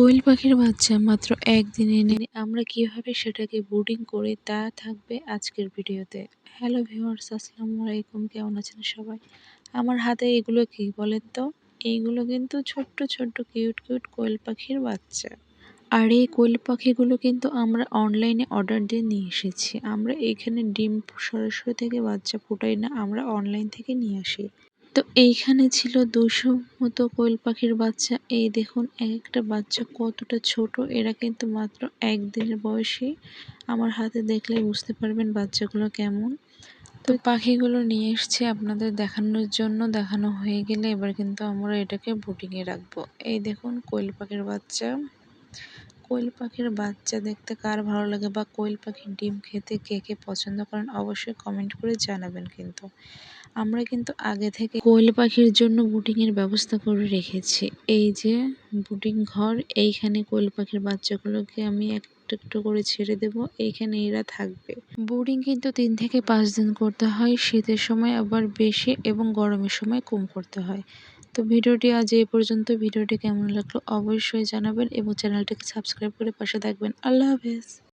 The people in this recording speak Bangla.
কোয়েল পাখির বাচ্চা মাত্র একদিনে এনে আমরা কিভাবে সেটাকে ব্রুডিং করি তা থাকবে আজকের ভিডিওতে। হ্যালো ভিউয়ার্স, আসসালামু আলাইকুম। কেমন আছেন সবাই? আমার হাতে এগুলো কি বলেন তো? এইগুলো কিন্তু ছোট্ট ছোট্ট কিউট কিউট কোয়েল পাখির বাচ্চা। আর এই কোয়েল পাখিগুলো কিন্তু আমরা অনলাইনে অর্ডার দিয়ে নিয়ে এসেছি। আমরা এইখানে ডিম সরাসরি থেকে বাচ্চা ফোটাই না, আমরা অনলাইন থেকে নিয়ে আসি। তো এইখানে ছিল 200 মতো কোয়েল পাখির বাচ্চা। এই দেখুন এক একটা বাচ্চা কতটা ছোট। এরা কিন্তু মাত্র একদিনের বয়সী। আমার হাতে দেখলেই বুঝতে পারবেন বাচ্চাগুলো কেমন। তো পাখিগুলো নিয়ে এসছি আপনাদের দেখানোর জন্য। দেখানো হয়ে গেলে এবার কিন্তু আমরা এটাকে ব্রুডিংয়ে রাখবো। এই দেখুন কোয়েল পাখির বাচ্চা। কোয়েল পাখির বাচ্চা দেখতে কার ভালো লাগে বা কোয়েল পাখির ডিম খেতে কে কে পছন্দ করেন অবশ্যই কমেন্ট করে জানাবেন। কিন্তু আমরা কিন্তু আগে থেকে কোয়েল পাখির জন্য ব্রুডিংয়ের ব্যবস্থা করে রেখেছি। এই যে ব্রুডিং ঘর, এইখানে কোয়েল পাখির বাচ্চাগুলোকে আমি একটু একটু করে ছেড়ে দেব। এইখানে এরা থাকবে। ব্রুডিং কিন্তু 3 থেকে 5 দিন করতে হয়। শীতের সময় আবার বেশি এবং গরমের সময় কম করতে হয়। তো ভিডিওটি আজ এই পর্যন্ত। ভিডিওটি কেমন লাগলো অবশ্যই জানাবেন এবং চ্যানেলটিকে সাবস্ক্রাইব করে পাশে থাকবেন। আল্লাহ হাফেজ।